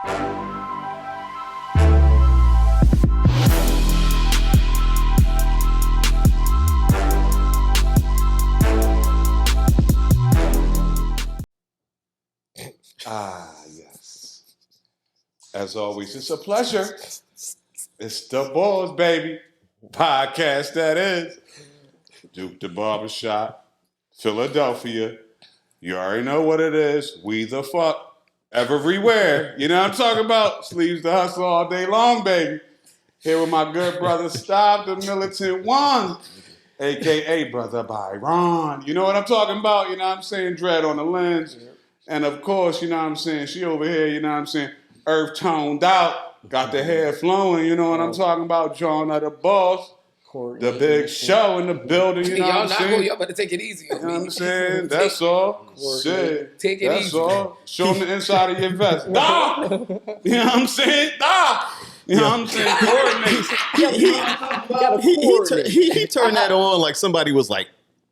Ah, yes. As always, it's a pleasure. It's the Bols, baby. Podcast that is. Duke the Barbershop, Philadelphia. You already know what it is. We the fuck. Everywhere. You know what I'm talking about? Sleeves the hustle all day long, baby. Here with my good brother, Stop the Militant One. A.K.A. Brother Byron. You know what I'm talking about? You know what I'm saying? Dread on the lens. And of course, you know what I'm saying? She over here, you know what I'm saying? Earth toned out. Got the hair flowing. You know what I'm talking about? John of the Boss. The big show in the building. You know what I'm saying? Y'all better take it easy. You know what I'm saying? That's all. Shit. Take it That's easy. all. Show them the inside of your vest. Nah! You know what I'm saying? Nah! You know what I'm saying? Coordinate. He turned that on like somebody was like,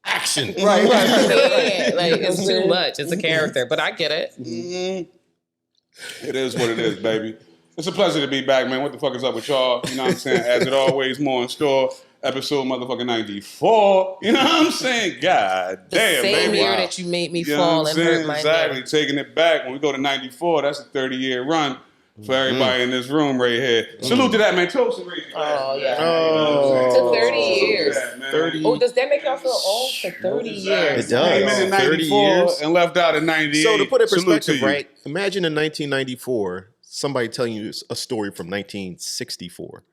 action. Right. Yeah, like, it's too much. It's a character, but I get it. Mm-hmm. It is what it is, baby. It's a pleasure to be back, man. What the fuck is up with y'all? You know what I'm saying? As it always, more in store. Episode motherfucking 94. You know what I'm saying? God damn, the same baby. Year that you made me fall and hurt my Exactly. Taking it back. When we go to 94, that's a 30-year run for everybody in this room right here. Salute to that, man. Toast and raise your glass. Oh, yeah. Oh. To 30 years. That, 30. Oh, does that make y'all feel old? For 30 years. It does. Came in 30 94 years. and left out in 98. So to put it in Salute to perspective, you. right? Imagine in 1994, somebody telling you a story from 1964.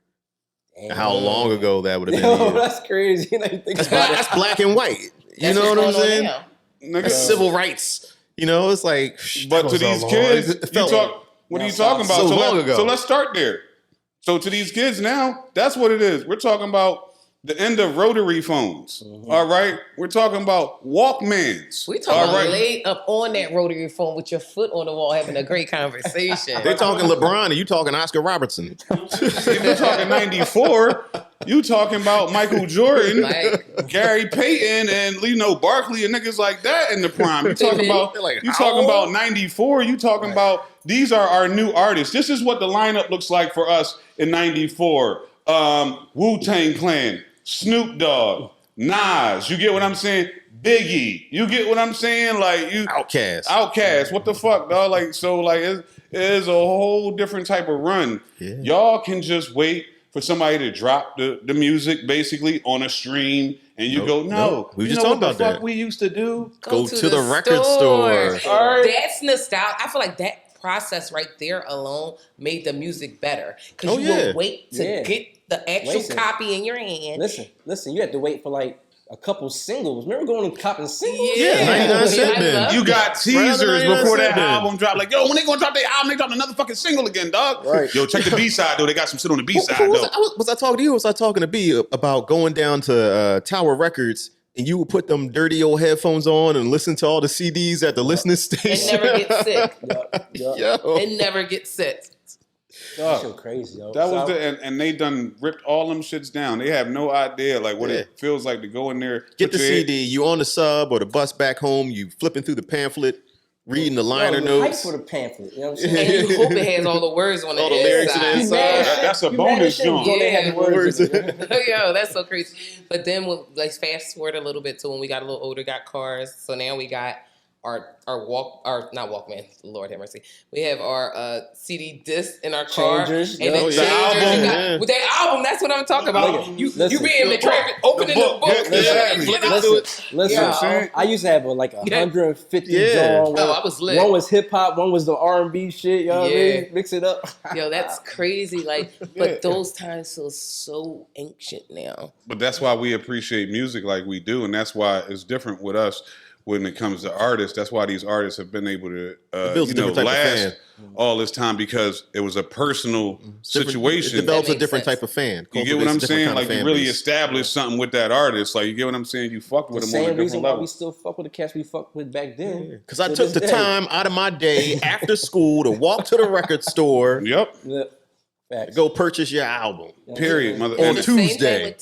How long ago that would have been? Yo, that's crazy. That's black and white. You know what I'm saying? That's civil rights. You know, it's like. But to these kids, what are you talking about? So long ago. So let's start there. So to these kids now, that's what it is. We're talking about the end of rotary phones. Mm-hmm. All right? We're talking about Walkmans. We talking about laid up on that rotary phone with your foot on the wall having a great conversation. They're talking LeBron and you talking Oscar Robertson. You're talking 94. You talking about Michael Jordan, Gary Payton, and Barkley and niggas like that in the prime. You talking about talking about 94. You talking about these are our new artists. This is what the lineup looks like for us in 94. Wu-Tang Clan, Snoop Dogg, Nas. You get what I'm saying? Biggie. You get what I'm saying? Like you Outkast. What the fuck, dog? It is a whole different type of run. Yeah. Y'all can just wait for somebody to drop the music basically on a stream, and you go, no. We just talking about that. We used to do? Go to the record store. All right. That's nostalgia. I feel like that process right there alone made the music better. Because you would wait to get the actual copy in your hand. Listen, you had to wait for like a couple singles. Remember going and copping singles? Yeah, 99 cent then. You got teasers before that album dropped. Like, yo, when they gonna drop their album, they drop another fucking single again, dog. Right. Yo, check the B-side, though. They got some shit on the B-side, though. Was I talking to you or was I talking to B about going down to Tower Records and you would put them dirty old headphones on and listen to all the CDs at the listening station? And never get sick. Yo. And never get sick. That's so crazy, yo. That was and they done ripped all them shits down. They have no idea what it feels like to go in there. Get the CD. You on the sub or the bus back home. You flipping through the pamphlet, reading the liner notes. Hype for the pamphlet. You know what I'm saying? And you hope it has all the words on the all the lyrics on the inside. That's a bonus joint. Yo, that's so crazy. But then, fast forward a little bit to when we got a little older, got cars. So now we got our not Walkman, Lord have mercy. We have our CD disc in our car. Changers. And the album. With that album, that's what I'm talking about. You being the traffic, opening the book. Listen, I used to have 150 songs. I was lit. One was hip hop, one was the R&B shit. You know what I mean? Mix it up. Yo, that's crazy. But those times feel so ancient now. But that's why we appreciate music like we do, and that's why it's different with us. When it comes to artists, that's why these artists have been able to last all this time, because it was a personal situation. It develops a different type of fan. You get what I'm saying? Like you really established something with that artist. Like you get what I'm saying? You fucked with them on a different reason level. why we still fuck with the cats we fucked with back then. Because I took the time out of my day after school to walk to the record store. Yep. Go purchase your album. Period. On Tuesday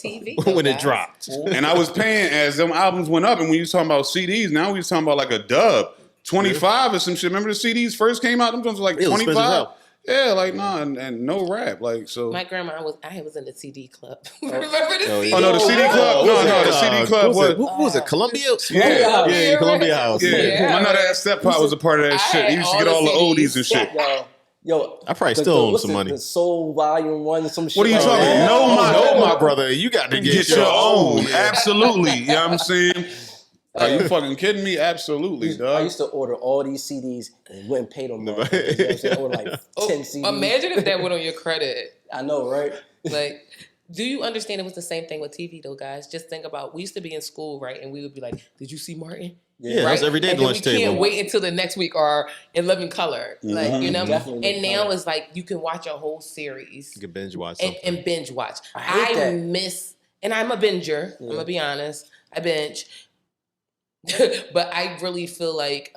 when it dropped. And I was paying as them albums went up. And when you was talking about CDs, now we was talking about like a dub. 25 or some shit. Remember the CDs first came out? Them ones were like 25. Yeah, like and no rap, like so. My grandma I was in the CD club. Remember the CD? Oh no, the CD club. No, the CD club was. What was it? Columbia? Yeah. Yeah, Columbia House. Yeah, Yeah. my nut ass steppa was a part of that I shit. He had used to get all all the the oldies CDs. and shit. Yo, I probably still owe him what's some it, money. The Soul Volume 1 some shit. What are you like talking that. about? No, my brother. You got to Get your own. Yeah. Absolutely. You know what I'm saying? Are you fucking kidding me? Absolutely, I dog. used to order all these CDs and wouldn't pay them. You know what I'm saying? Order like 10 CDs. Imagine if that went on your credit. I know, right? Like, do you understand it was the same thing with TV though, guys? Just think about, we used to be in school, right? And we would be like, did you see Martin? Yeah, that was every day at and the then lunch we table. can't wait until the next week or in living color. Like, you know? Definitely And now it's like you can watch a whole series You can binge watch and, something. and binge watch. I hate that. miss, and I'm a binger. I'm gonna be honest. I binge. But I really feel like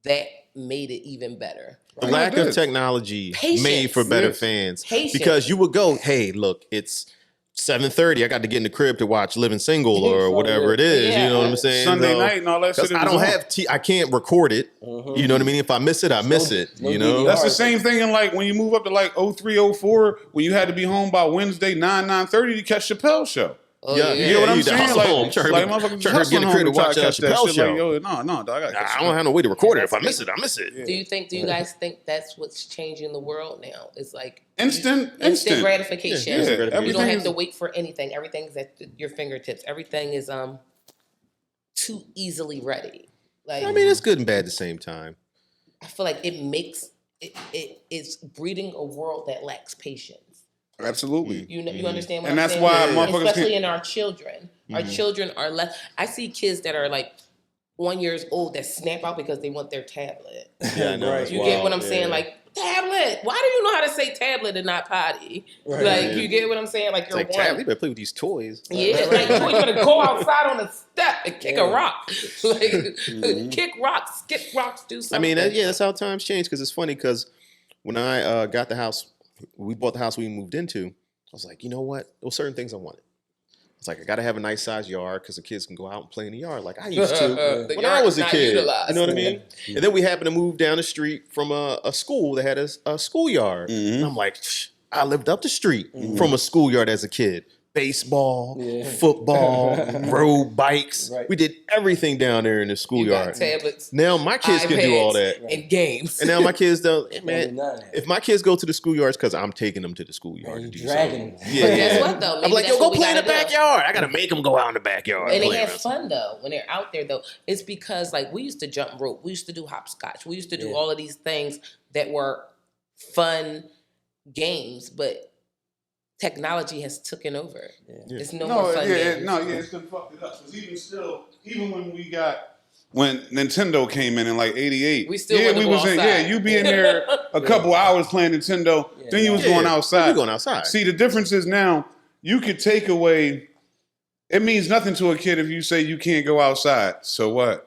that made it even better. The Right. lack Yeah, it of did. technology Patience. made for better Yes. fans. Patience. Because you would go, hey, look, it's 7:30. I got to get in the crib to watch Living Single or So, whatever it is. Yeah. You know what I'm saying? Sunday So, night and all that shit. 'cause I don't have I can't record it. You know what I mean? If I miss it, I miss it. no You know? DVR. That's the same thing in like when you move up to like 03, 04, when you had to be home by Wednesday 9:30 to catch Chappelle's show. Oh, Yeah, You get what I'm you need to saying? hustle Like, home. Try to like get motherfuckers in the hustling crib home to to try watch to catch that Chappelle's shit. show. Like, yo, no, dog, I gotta catch I don't have no way to record it. If I miss it, I miss it. Do you guys think that's what's changing the world now? It's like Instant instant gratification. Yeah, instant gratification. You don't have Everything to is- wait for anything. Everything's at your fingertips. Everything is too easily ready. Like I mean, it's good and bad at the same time. I feel like it's breeding a world that lacks patience. Absolutely. You know, you understand what And I'm that's saying? why Yeah. motherfuckers Especially can't. in our children. Our children are less. I see kids that are like 1 year old that snap out because they want their tablet. Yeah, I know. Right. it's You wild. get what I'm Yeah. saying? Like, tablet. Why do you know how to say tablet and not potty? Right. Like, Yeah. you get what I'm saying? Like, It's you're like, one. Tab, you better play with these toys. Yeah, like you're gonna go outside on a step and kick a Yeah. rock, like kick rocks, skip rocks, do I something. mean, that's how times change. Because it's funny. Because when I got the house, we bought the house we moved into. I was like, you know what? There were certain things I wanted. It's like I got to have a nice sized yard because the kids can go out and play in the yard like I used to The when I yard was is a not kid. utilized. You know what I mean? And then we happened to move down the street from a school that had a schoolyard. And I'm like, I lived up the street from a schoolyard as a kid. Baseball, football, rode bikes. Right. We did everything down there in the You got schoolyard. tablets, Now my kids can do all that. and games. And now my kids don't. Man, None of that. if my kids go to the schoolyards, because I'm taking them to the schoolyard to You do dragging something. them. Yeah, But guess yeah. what though? I'm Maybe like, that's yo, go what we play in the gotta do. backyard. I gotta make them go out in the backyard. And they play have around. fun though when they're out there though. It's because like we used to jump rope, we used to do hopscotch, we used to do all of these things that were fun games, but technology has taken over. It's no more fun games. It's done fucked it up. Because even when Nintendo came in like '88, We still wanted to go was in. outside. Yeah, you be in there a couple hours playing Nintendo, then you was going outside. You going outside? See, the difference is now you could take away. It means nothing to a kid if you say you can't go outside. So what?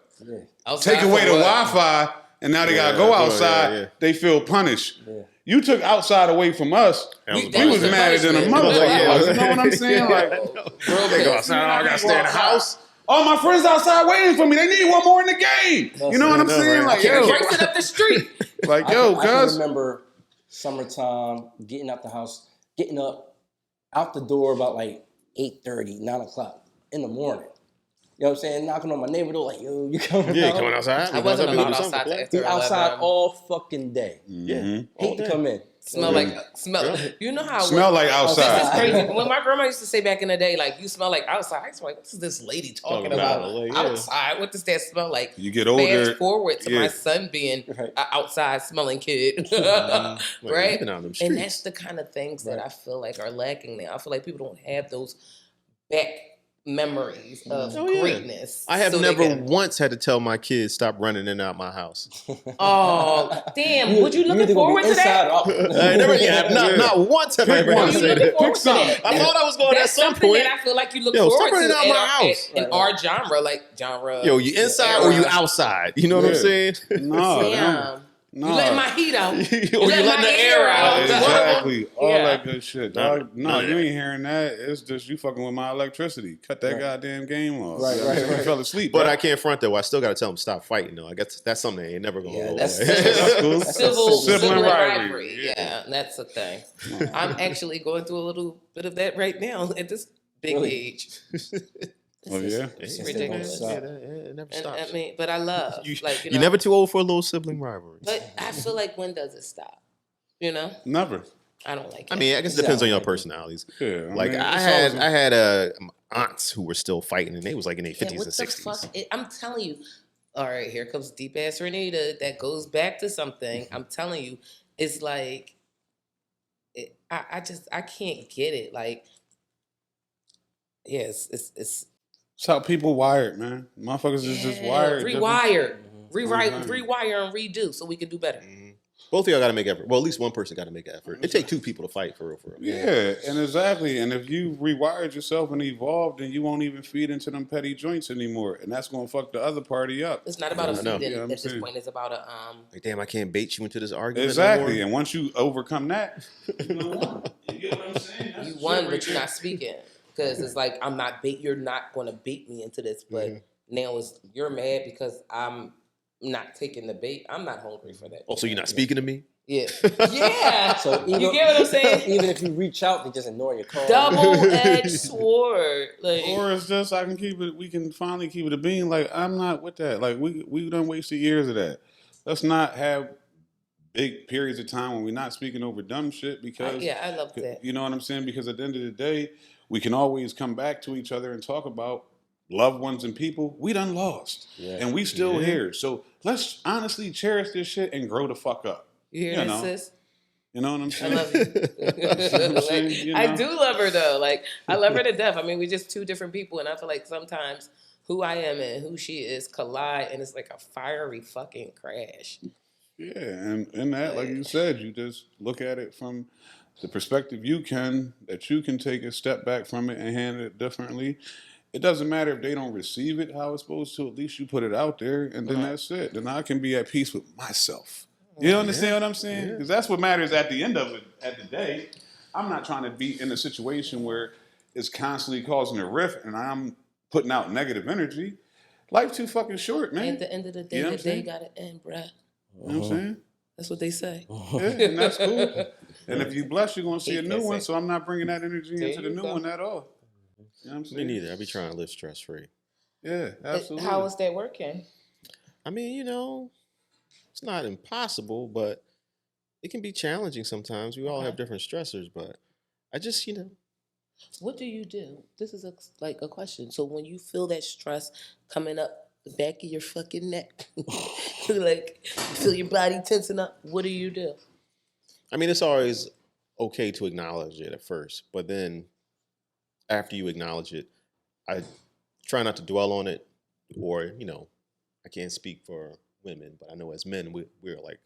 Outside Take away for the what? Wi-Fi, and now they gotta go outside. They feel punished. You took outside away from us. We that was was the madder than a punishment. motherfucker. Yeah. You know what I'm saying? Like, They go outside. I gotta stay in the house. all my friends outside waiting for me. They need one more in the game. You know what I'm saying? Like, yo, Racing up the street. like, I yo, can cuz. remember summertime, getting out the house, getting up out the door about like 8:30, 9 o'clock in the morning. You know what I'm saying? Knocking on my neighbor door like, yo, you coming Yeah, out? coming outside. I wasn't We gonna allowed do something. outside after Be outside 11. all fucking day. Yeah. Hate to come in. Smell like You know how Smell like This is outside. crazy. When my grandma used to say back in the day, like, you smell like outside, I was like, what is this lady talking about? like, yeah. Outside? What does that smell like? You get older. Fast forward to yeah. my son being Right. an outside smelling kid. Like, Right? you've been out in them And streets. that's the kind of things that I feel like are lacking now. I feel like people don't have those back memories of Oh, yeah. greatness. I have so they never can- once had to tell my kids stop running in and out my house. Oh, damn. Would you either looking gonna forward be to that? inside or out. I never, not once have I ever Pick had one. to You say looking that. forward Pick to that? something. I thought I was going at That's some something point. that I feel like you look Yo, stop forward running to out in, my our, house. in our genre, like genre. Yo, you inside or you era. outside? You know what I'm Yeah. saying? No, Damn. no. You letting my heat out. Or you letting letting my the air out. Exactly. exactly. All Yeah. that good shit, dog. No, none of you that. ain't hearing that. It's just you fucking with my electricity. Cut that Right. goddamn game off. Right, You know what I'm right, saying? You right. fell asleep, But bro. I can't front though. I still got to tell them stop fighting though. I guess that's something that ain't never gonna Yeah, go that's- away. That's cool. That's Civil Sibling sibling rivalry. rivalry. Yeah. Yeah, that's the thing. I'm actually going through a little bit of that right now at this big Really? age. Oh yeah. It's Yeah, ridiculous. Stop. it never And stops. I mean, but I love you, like you're never too old for a little sibling rivalry. But I feel like when does it stop? You know, Never. I don't like it. I mean, I guess it depends on your personalities. Yeah. Like mean, I it's had always- aunts who were still fighting, and they was like in their Yeah, 50s what and the 60s. fuck? I'm telling you. All right, here comes deep ass Renita. That goes back to something. I'm telling you, it's like, I can't get it. Like, yes, it's It's how people wired, man. Motherfuckers is just wired. different. rewire, rewrite, Mhm. rewire, and redo so we can do better. Both of y'all got to make effort. Well, at least one person got to make effort. It take two people to fight for real. Yeah, and exactly. And if you rewired yourself and evolved, then you won't even feed into them petty joints anymore, and that's gonna fuck the other party up. It's not about a I know. feed Yeah, I'm at this saying. point. It's about a Like, damn, I can't bait you into this argument. Exactly. No And once you overcome that, you know, you get what I'm saying? That's you the won, shit but right you're there. not speaking because it's like I'm not bait. You're not going to bait me into this, but now it's you're mad because I'm not taking the bait. I'm not hungry for that. Oh, so you're not speaking to me? Yeah, yeah. So You get what I'm saying? Even if you reach out, they just ignore your call. Double-edged sword. Like, Or it's just I can keep it. We can finally keep it a being. Like I'm not with that. Like we done wasted years of that. Let's not have big periods of time when we're not speaking over dumb shit because yeah, I love that. you know what I'm saying. Because at the end of the day, we can always come back to each other and talk about loved ones and people we done lost, and we still here. So let's honestly cherish this shit and grow the fuck up. You hear You that, know. sis? You know what I'm I saying? love you. I'm saying? Like, You I know? do love her though. Like I love her to death. I mean, we're just two different people, and I feel like sometimes who I am and who she is collide, and it's like a fiery fucking crash. Yeah, and in that, like you said, you just look at it from the perspective you can take a step back from it and handle it differently. It doesn't matter if they don't receive it how it's supposed to. At least you put it out there, and then that's it. Then I can be at peace with myself. You understand what I'm saying? Because that's what matters at the end of it. At the day, I'm not trying to be in a situation where it's constantly causing a rift, and I'm putting out negative energy. Life's too fucking short, man. At the end of the day, You know what the I'm day saying? gotta end, bruh. You know what I'm saying? That's what they say. Yeah, and that's cool. And if you bless, you're gonna see a Hate new that one. saying. So I'm not bringing that energy There into the you new go. one at all. You know what I'm Me saying? neither. I be trying to live stress free. Yeah, absolutely. How is that working? I mean, it's not impossible, but it can be challenging sometimes. We all have different stressors, but I just, What do you do? This is like a question. So when you feel that stress coming up the back of your fucking neck, like you feel your body tensing up, what do you do? I mean, it's always okay to acknowledge it at first, but then after you acknowledge it, I try not to dwell on it, or I can't speak for women, but I know as men, we're like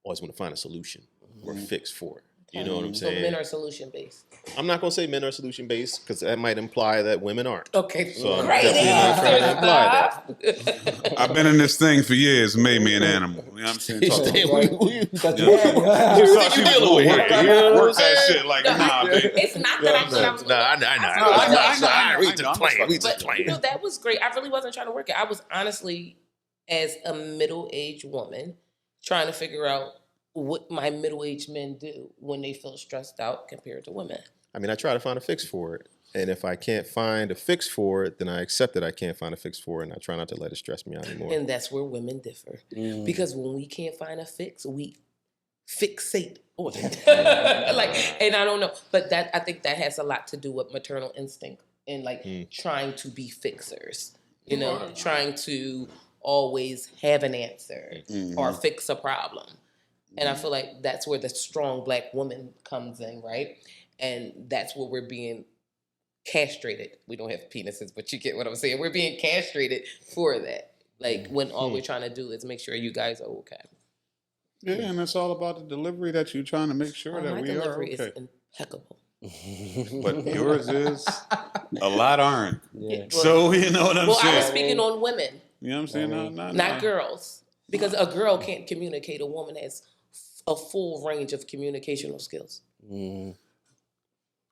always want to find a solution or a fix for it. You know what I'm saying? So men are solution based. I'm not gonna say men are solution based because that might imply that women aren't. Okay, So I'm great definitely not trying to imply I've been in this thing for years. It made me an animal. You know what I'm saying? Talk to me. That's Yeah. right. You you thought she was dealing gonna with work, here? it. You know what Work I'm that saying? shit like, nah, babe. It's not that I was. No, I know. I We just know. playing. We just But playing. that was great. I really wasn't trying to work it. I was honestly, as a middle-aged woman, trying to figure out what my middle-aged men do when they feel stressed out compared to women. I mean, I try to find a fix for it. And if I can't find a fix for it, then I accept that I can't find a fix for it, and I try not to let it stress me out anymore. And that's where women differ. Because when we can't find a fix, we fixate on it. And I don't know. But I think that has a lot to do with maternal instinct and trying to be fixers. Trying to always have an answer or fix a problem. And I feel like that's where the strong black woman comes in, right? And that's where we're being castrated. We don't have penises, but you get what I'm saying. We're being castrated for that. Like when all we're trying to do is make sure you guys are okay. Yeah, and it's all about the delivery that you're trying to make sure that My we are delivery okay. is impeccable. But yours is a lot aren't. Yeah. So you know what I'm Well, I was saying? speaking on women, You know what I'm saying? No, not girls. Because a girl can't communicate. A woman has a full range of communicational skills.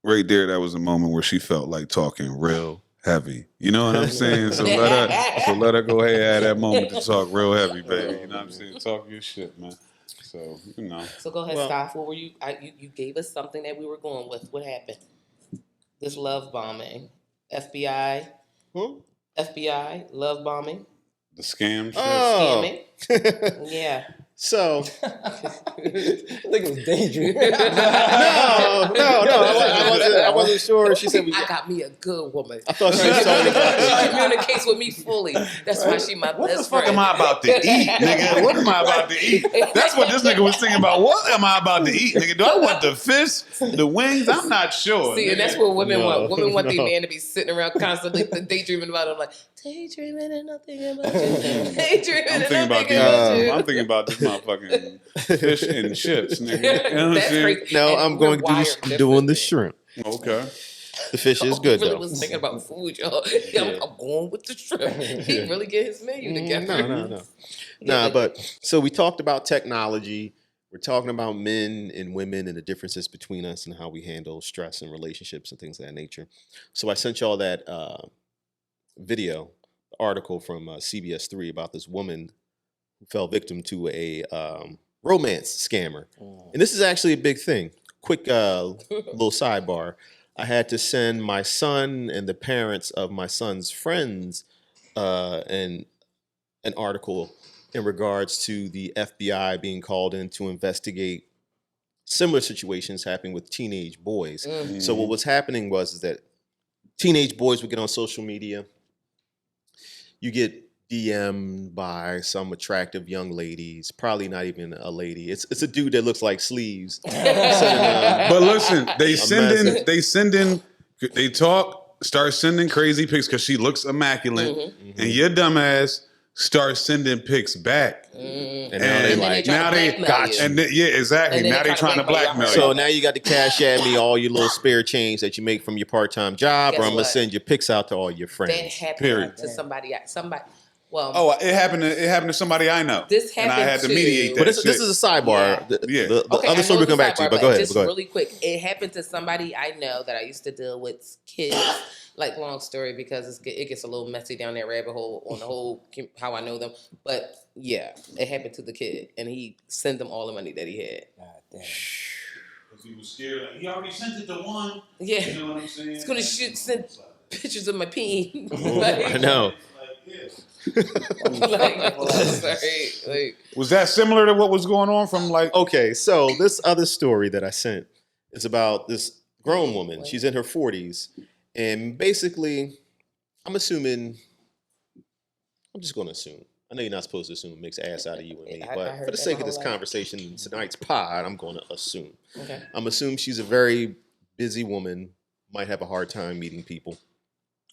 Right there, that was a moment where she felt like talking real heavy. You know what I'm saying? So let her go ahead and have that moment to talk real heavy, baby. You know what I'm saying? Talk your shit, man. So, you know. So go ahead, Well- Stoff. What were you? You gave us something that we were going with. What happened? This love bombing, FBI, FBI love bombing, The scam shit. Oh. scamming. Yeah. So I think it was dangerous. I wasn't sure. She said I got me a good woman. I thought she was talking about She communicates with me fully. That's why she my What the best fuck friend. am I about to eat, nigga? What am I about to eat? That's what this nigga was thinking about. What am I about to eat, nigga? Do I want the fish, the wings? I'm not sure. See, nigga. and that's what women want. Women want their no. man to be sitting around constantly daydreaming about him, like daydreaming and nothing about you. Daydreaming I'm and thinking about nothing about you. I'm thinking about this motherfucking fish and chips, nigga. You know what I'm That's saying? crazy. No, And I'm we're going to do wired this. I'm doing the differently. shrimp. Okay. The fish is good He really though. was thinking about food, y'all. I'm going with the shrimp. He really get his menu together. No. Nah, but so we talked about technology. We're talking about men and women and the differences between us and how we handle stress and relationships and things of that nature. So I sent y'all that video article from CBS 3 about this woman who fell victim to a romance scammer. And this is actually a big thing. Quick little sidebar. I had to send my son and the parents of my son's friends an article in regards to the FBI being called in to investigate similar situations happening with teenage boys. So what was happening was that teenage boys would get on social media. You get DM'd by some attractive young ladies, probably not even a lady. It's a dude that looks like sleeves. But listen, they start sending crazy pics because she looks immaculate, and your dumb ass start sending pics back. And And now they then like, try to blackmail got you. you. And yeah, exactly. And then Now they they try trying to to blackmail blackmail you. So you. now you got to cash at me all your little spare change that you make from your part-time job, Guess or I'm gonna what? send your pics out to all your That friends. happened Period. to somebody. Well, Oh, it happened to somebody I know. This and I happened had to to- mediate that But this shit. is a sidebar. Yeah. The Yeah. other I story know we'll come back it's to, a but go sidebar, ahead. Just Go ahead. really quick, it happened to somebody I know that I used to deal with kids. Like, long story, because it gets a little messy down that rabbit hole on the whole how I know them. But yeah, it happened to the kid, and he sent them all the money that he had. God damn. He was scared. Like, he already sent it to one. Yeah, You know what I'm saying? he's gonna send pictures of my peen. I know. Like, Was that similar to what was going on from like? Okay, so this other story that I sent is about this grown woman. She's in her 40s, and basically, I'm just going to assume. I know you're not supposed to assume. It makes ass out of you and me, I but heard for the that sake my of this whole life. conversation in tonight's pod, I'm going to assume. okay. I'm assuming she's a very busy woman, might have a hard time meeting people,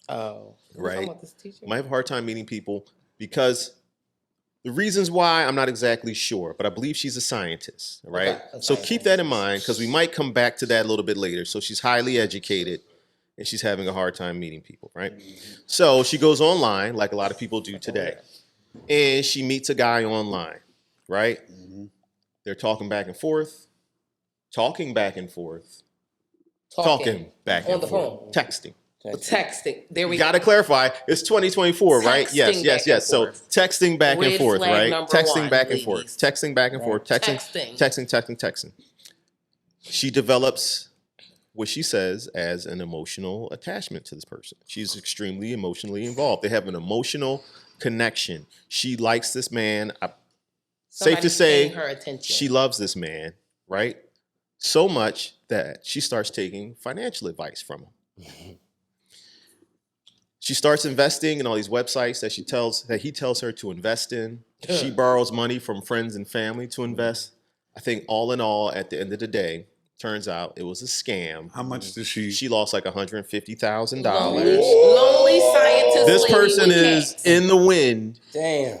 Oh, right? This teacher? Might have a hard time meeting people because the reasons why I'm not exactly sure, but I believe she's a scientist, right? Okay, a So keep that in mind because we might come back to that a little bit later. So she's highly educated and she's having a hard time meeting people, right? So she goes online like a lot of people do today, and she meets a guy online, right? They're talking back and forth, talking back and forth, talking back on and the forth, phone. texting. Texting. There we You got to clarify. It's 2024, right? Yes, Texting yes, back yes. and So forth. texting back and Red forth, flag right? number Texting one, back and forth. ladies. Texting back and forth. Texting, Texting. texting. She develops what she says as an emotional attachment to this person. She's extremely emotionally involved. They have an emotional connection. She likes this man. Safe to Somebody's say, paying her attention. she loves this man, right? So much that she starts taking financial advice from him. She starts investing in all these websites that he tells her to invest in. She borrows money from friends and family to invest. I think all in all, at the end of the day, turns out it was a scam. How much did she? She lost like $150,000. Lonely scientist. This lady person with is cats. in the wind. Damn.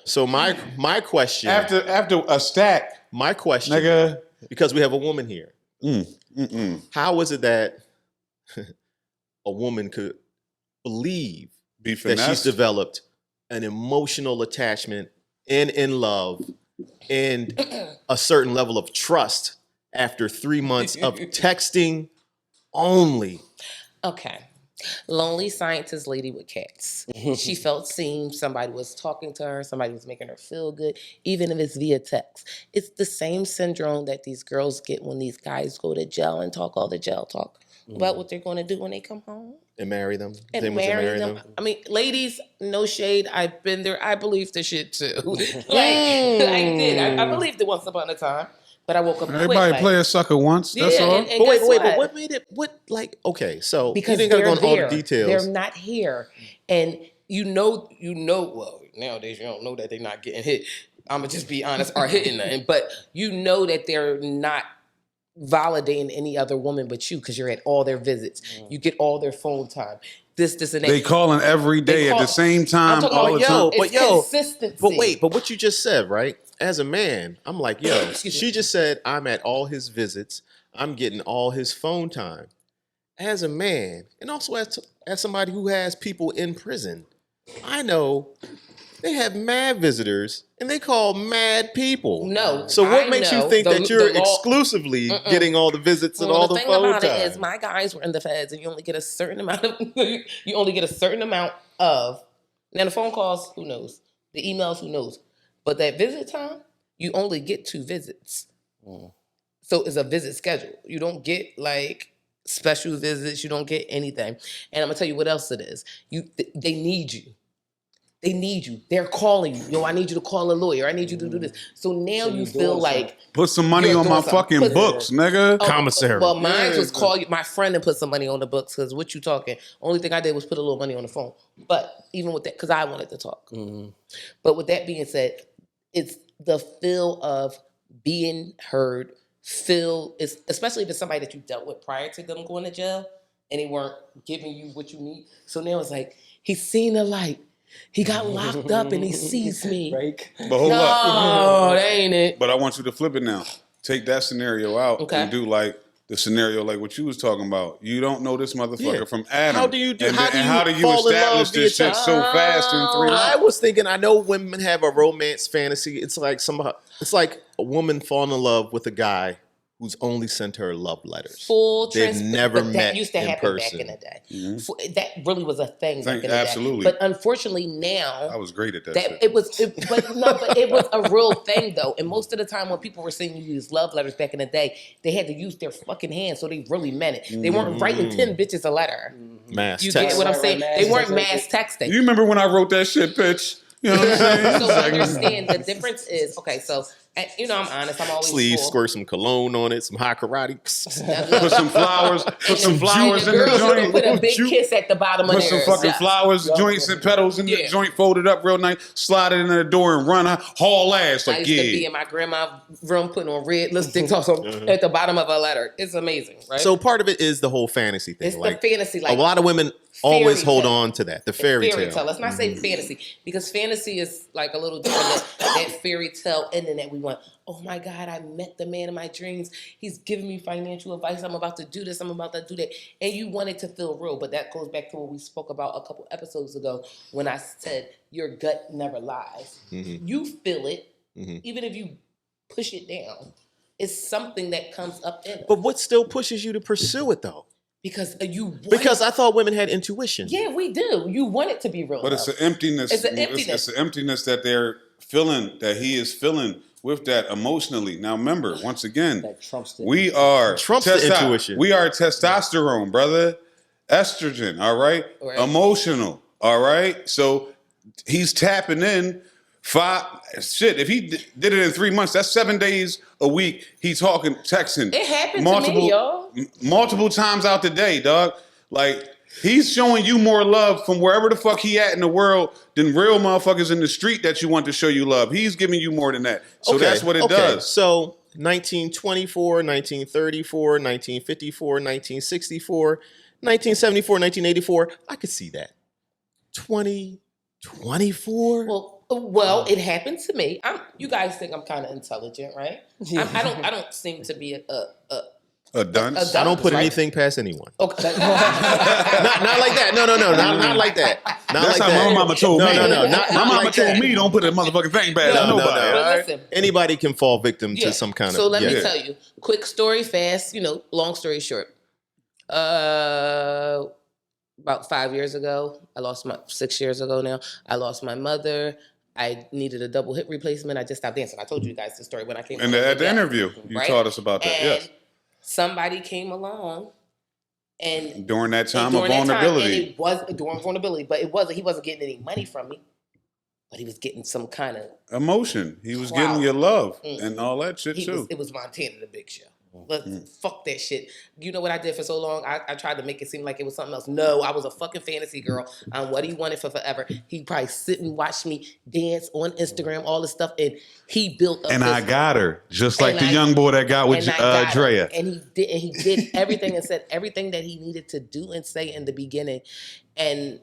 So my question, After a stack, my question, nigga. because we have a woman here. How is it that a woman could believe Be that she's finessed. developed an emotional attachment and in love and a certain level of trust after 3 months of texting only. Okay. Lonely scientist lady with cats. She felt seen. Somebody was talking to her. Somebody was making her feel good, even if it's via text. It's the same syndrome that these girls get when these guys go to jail and talk all the jail talk about what they're going to do when they come home. And marry them. And Same as they marry them. I mean, ladies, no shade. I've been there. I believed the shit too. I did. I believed it once upon a time. But I woke up Everybody quick, play a sucker once. That's all. and But guess wait, but what made it, okay, so because you didn't gotta they're go into there. all the details. They're not here. And well, nowadays you don't know that they're not getting hit. I'm going to just be honest, are hitting them. But you know that they're not validating any other woman but you because you're at all their visits. You get all their phone time. This, and that. They calling every day at the same time. I'm talking all about, the time. it's consistency. But wait, but what you just said, right? As a man, I'm like, she just said I'm at all his visits. I'm getting all his phone time. As a man, and also as somebody who has people in prison, I know they have mad visitors and they call mad people. No. So what makes you think that you're exclusively getting all the visits and all the phone time? The thing about it is my guys were in the feds and you only get a certain amount of now the phone calls, who knows? The emails, who knows? But that visit time, you only get 2 visits. So it's a visit schedule. You don't get like special visits. You don't get anything. And I'm gonna tell you what else it is. They need you. They need you. They're calling you. Yo, I need you to call a lawyer. I need you to do this. So now you feel like put some money on my fucking books, nigga. Commissary. Well, mine was call my friend and put some money on the books because what you talking? Only thing I did was put a little money on the phone. But even with that, because I wanted to talk. But with that being said, it's the feel of being heard. Especially if it's somebody that you dealt with prior to them going to jail and they weren't giving you what you need. So now it's like he's seen the light. He got locked up and he sees me. But hold up. No, that ain't it. But I want you to flip it now. Take that scenario out and do like the scenario like what you was talking about. You don't know this motherfucker from Adam. How do you establish this shit so fast in 3 months? I was thinking, I know women have a romance fantasy. It's like a woman falling in love with a guy who's only sent her love letters. They've never met that used to in happen person. back in the day. That really was a thing back in the day. Absolutely. But unfortunately now, I was great at that shit. But it was a real thing though. And most of the time when people were sending you these love letters back in the day, they had to use their fucking hands, so they really meant it. They weren't writing 10 bitches a letter. Mass You text. get what I'm saying? They weren't mass texting. You remember when I wrote that shit, bitch? You know what I'm saying? So understand the difference is, okay, so, and, I'm honest, I'm always Sleeves, full. squirt some cologne on it, some hot karate. Put some flowers in the joint. Put a big kiss at the bottom of Put some fucking flowers, joints, and petals in the joint, folded up real nice, slide it in the door and run, haul ass. I used to be in my grandma's room putting on red lipstick at the bottom of a letter. It's amazing, right? So part of it is the whole fantasy thing. It's the fantasy. A lot of women always hold on to that, the fairy tale. Let's not say fantasy, because fantasy is like a little different than that fairy tale ending that we want. Oh my God, I met the man of my dreams. He's giving me financial advice. I'm about to do this. I'm about to do that. And you want it to feel real. But that goes back to what we spoke about a couple episodes ago when I said your gut never lies. You feel it, even if you push it down. It's something that comes up in it. But what still pushes you to pursue it though? Because I thought women had intuition. Yeah, we do. You want it to be real. But it's an emptiness. It's an emptiness. It's an emptiness that they're feeling, that he is feeling with that emotionally. Now remember, once again, we are intuition. We are testosterone, brother. Estrogen, all right? Emotional, all right? So he's tapping in. If he did it in 3 months, that's 7 days a week. He's talking, texting. It happened to me, y'all. Multiple times out the day, dog. Like, he's showing you more love from wherever the fuck he at in the world than real motherfuckers in the street that you want to show you love. He's giving you more than that. So that's what it does. So 1924, 1934, 1954, 1964, 1974, 1984. I could see that. 2024? Well, it happened to me. You guys think I'm kind of intelligent, right? I don't seem to be a A dunce. I don't put right? anything past anyone. Okay. Not like that. No, not like that. Not That's like how that. my mama told me. No. My Not mama like told that. me don't put a motherfucking thing past No, nobody. no. all But right? listen, Anybody can fall victim to some kind of. so let me Yeah. tell you, quick story, fast. Long story short. About 5 years ago, 6 years ago now, I lost my mother. I needed a double hip replacement. I just stopped dancing. I told you guys the story when I came And on at the that, interview, you right? taught us about that. And Yes. somebody came along and During that time during of that time, vulnerability. and it was during vulnerability, but he wasn't getting any money from me, but he was getting some kind of Emotion. He was Wow. getting your love Mm. and all that shit too. it was Montana the Big Show. Fuck that shit. You know what I did for so long? I tried to make it seem like it was something else. No, I was a fucking fantasy girl. I'm what he wanted for forever. He probably sit and watch me dance on Instagram, all this stuff, and he built up. And I got her, just like the young boy that got with and I got her. Drea. And he did everything and said everything that he needed to do and say in the beginning, and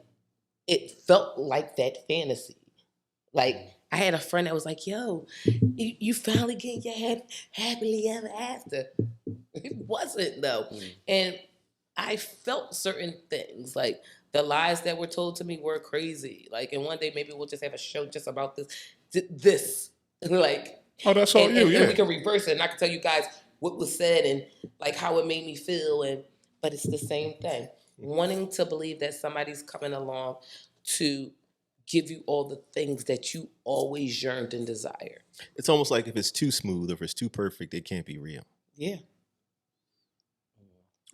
it felt like that fantasy. Like, I had a friend that was like, yo, you finally get your happily ever after. It wasn't, though. And I felt certain things. Like, the lies that were told to me were crazy. Like, and one day maybe we'll just have a show just about this. Like, Oh, that's all and yeah. we can reverse it. And I can tell you guys what was said and, like, how it made me feel. But it's the same thing. Wanting to believe that somebody's coming along to give you all the things that you always yearned and desired. It's almost like if it's too smooth or if it's too perfect, it can't be real. Yeah.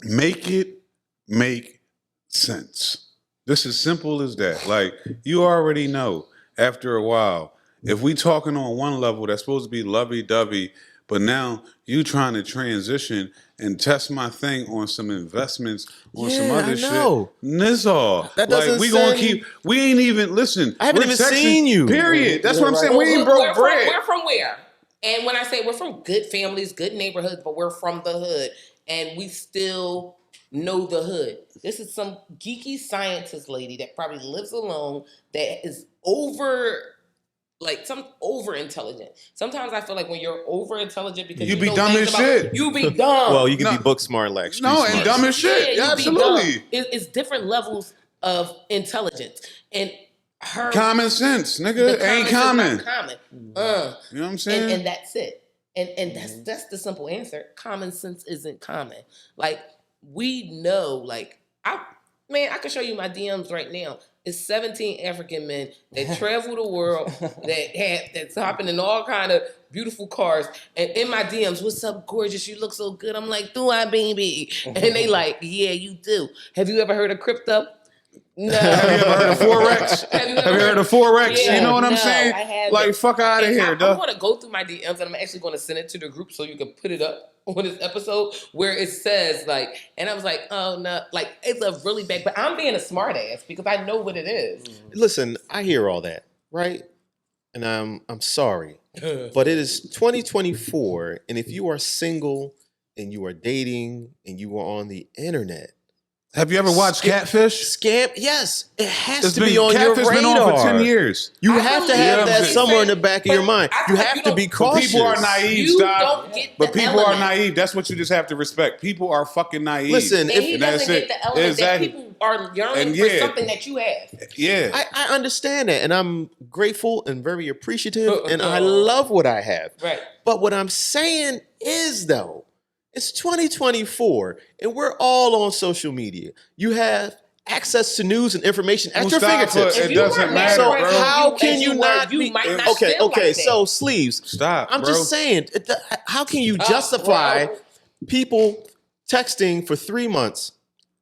Make it make sense. This is simple as that. Like, you already know after a while, if we talking on one level that's supposed to be lovey-dovey, but now you trying to transition and test my thing on some investments, on some other shit. Nizar. That doesn't we gonna sound- we ain't even, listen. I haven't we're even texting, seen you. Period. That's what I'm saying. Well, We ain't broke bread. We're from where? And when I say we're from good families, good neighborhoods, but we're from the hood. And we still know the hood. This is some geeky scientist lady that probably lives alone that is some over intelligent. Sometimes I feel like when you're over intelligent because You you be know dumb things as about, shit. You be dumb. Well, you can No. be book smart like street No, smart. and dumb as shit. you Yeah, be dumb. absolutely. It's different levels of intelligence. And her Common sense, the nigga. Ain't common sense common. not common. You know what I'm saying? And that's it. And that's the simple answer. Common sense isn't common. Like, we know, like, I can show you my DMs right now. It's 17 African men that travel the world that's hopping in all kind of beautiful cars. And in my DMs, what's up, gorgeous? You look so good. I'm like, do I, baby? And they like, yeah, you do. Have you ever heard of crypto? No. Have you ever heard of Forex? Have you Have you heard of Forex? Yeah, you know what I'm no, saying? I haven't. Like, fuck out of And here, I'm dog. going to go through my DMs and I'm actually going to send it to the group so you can put it up on this episode where it says, like, and I was like, oh no, like, it's a really bad, but I'm being a smart ass because I know what it is. Listen, I hear all that, right? And I'm sorry, but it is 2024, and if you are single and you are dating and you are on the internet, Have you ever watched Catfish? scam, yes, it has It's to be on your Catfish been radar. on for 10 years. You I have to believe have what that you're somewhere in the saying, back of but your mind. I You feel like have you to be don't- But cautious. people are naive, You stop. don't get the But people are element. naive. That's what you just have to respect. People are fucking naive. Listen, And he And that's doesn't get it. the element Exactly. that people are yearning And for yeah. something that you have. Yeah. I understand that, and I'm grateful and very appreciative, and I love what I have. Right. But what I'm saying is, though, it's 2024, and we're all on social media. You have access to news and information at your Mustafa, fingertips. it If you doesn't weren't matter, So married, bro. how can as you were, not you be might not okay? feel Okay, like that. so sleeves. Stop, I'm bro. just saying, how can you justify bro. people texting for 3 months,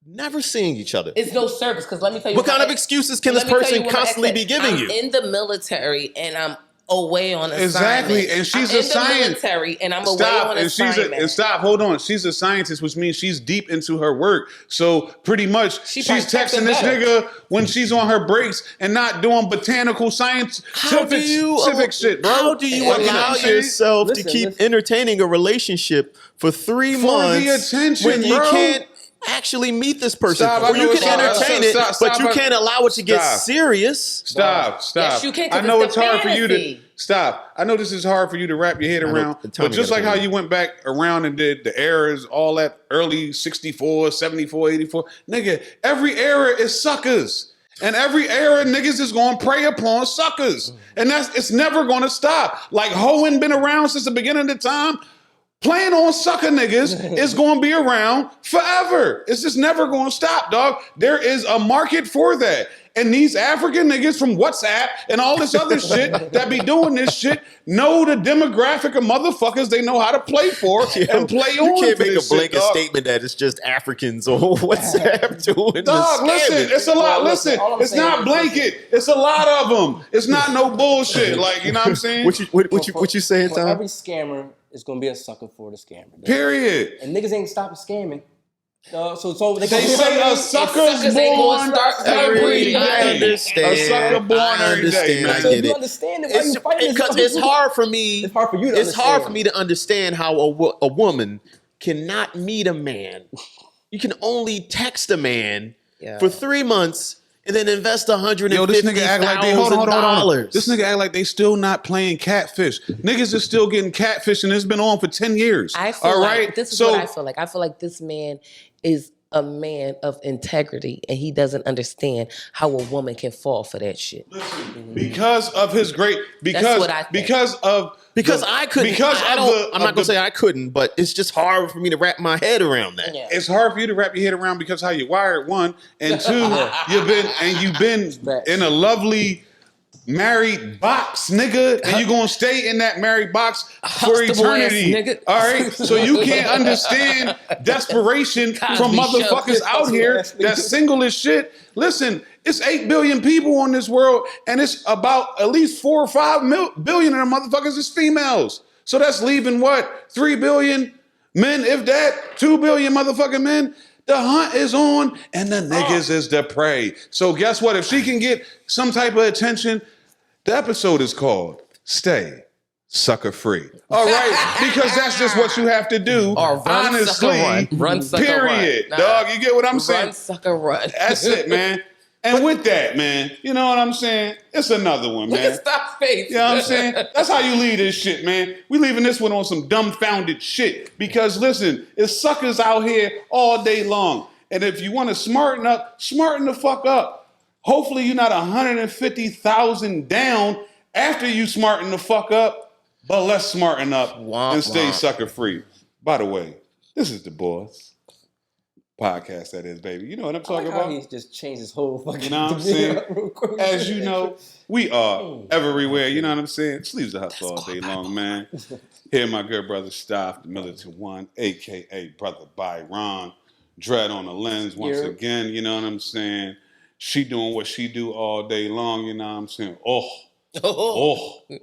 never seeing each other? It's no service because let me tell you What kind of my- excuses can let this me tell you person what my constantly ex be giving I'm you? in the military and I'm away on assignment. Exactly, and she's I'm a in the scientist. military and I'm away Stop, on and assignment. stop. Hold on, she's a scientist, which means she's deep into her work. So pretty much, She she's probably texting texting this better. nigga when she's on her breaks and not doing botanical science, civic shit, bro. How do you Like, allow know what I'm saying? yourself to Listen, keep listen. entertaining a relationship for 3 For months the attention, when you bro. can't actually meet this person. Stop, I Or know you it's can hard. entertain it, Stop, but you stop. can't allow it to get Stop. serious. Stop. Yes, you can, 'cause I know it's it's the hard for you to fantasy. stop. I know this is hard for you to wrap your head know, around. Tommy But just gotta like how come in. you went back around and did the eras, all that early 64, 74, 84. Nigga, every era is suckers. And every era niggas is gonna prey upon suckers. And it's never gonna stop. Like Hohen been around since the beginning of the time. Playing on sucker niggas is going to be around forever. It's just never going to stop, dog. There is a market for that. And these African niggas from WhatsApp and all this other shit that be doing this shit know the demographic of motherfuckers they know how to play for and play on. You can't for make a this shit, blanket dog. statement that it's just Africans on WhatsApp doing Dog, the listen, scamming. it's a lot. Well, listen, all I'm It's saying not is, blanket. It's a lot of them. It's not no bullshit. Like, you know what I'm saying? What you saying, For Tom? every scammer is gonna be a sucker for the scammer. Dog. Period. And niggas ain't stopping scamming. So They say a sucker's Suckers ain't born gonna start every day. I day. understand. A sucker born I every day, understand. man. I So get if you it. understand it, why you fighting this? Because it's hard for me. It's hard for you to It's hard understand. for me to understand how a woman cannot meet a man. You can only text a man for 3 months and then invest $150,000. Yo, this nigga act like they hold on. This nigga act like they still not playing catfish. Niggas is still getting catfish, and it's been on for 10 years. I feel all like right? this is what I feel like. I feel like this man is a man of integrity, and he doesn't understand how a woman can fall for that shit. because of his great, That's what I think. Because I couldn't. I'm not gonna say I couldn't, but it's just hard for me to wrap my head around that. Yeah. It's hard for you to wrap your head around because how you wired, one, and two, you've been in a lovely married box, nigga, and you're gonna stay in that married box for Huxtable ass eternity. nigga. All right, so you can't understand desperation from Cosby motherfuckers Show. out here that's single as shit. Listen, it's 8 billion people on this world, and it's about at least 4 or 5 billion of them motherfuckers is females. So that's leaving what, 3 billion men, if that, 2 billion motherfucking men. The hunt is on, and the niggas is the prey. So guess what? If she can get some type of attention, the episode is called "Stay Sucker Free." All right, because that's just what you have to do. Or run, honestly, sucker, run. Run, sucker, period, run. Nah. dog. You get what I'm saying? Run, sucker, run. That's it, man. And with that, man, you know what I'm saying? It's another one, man. Stop face. You know what I'm saying? That's how you leave this shit, man. We leaving this one on some dumbfounded shit. Because listen, it's suckers out here all day long. And if you want to smarten the fuck up. Hopefully you're not 150,000 down after you smarten the fuck up. But let's smarten up and stay sucker free. By the way, this is the Bols podcast, that is, baby. You know what I'm talking about? He just changed his whole fucking. You know what I'm saying? As you know, we are everywhere. You know what I'm saying? Sleeves the hustle all day long, man. Here, my good brother Staff, the Militant One, aka Brother Byron. Dread on the lens once again. You know what I'm saying? She doing what she do all day long. You know what I'm saying?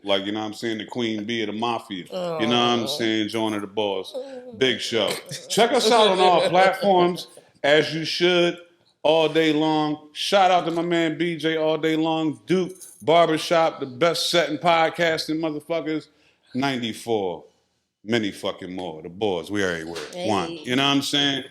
Like, you know what I'm saying? The queen bee of the mafia. You know what I'm saying? Joining the Bols. Big show. Check us out on all platforms, as you should, all day long. Shout out to my man BJ all day long. Duke Barbershop, the best setting podcasting motherfuckers. 94. Many fucking more. The Bols, we everywhere. One. You know what I'm saying?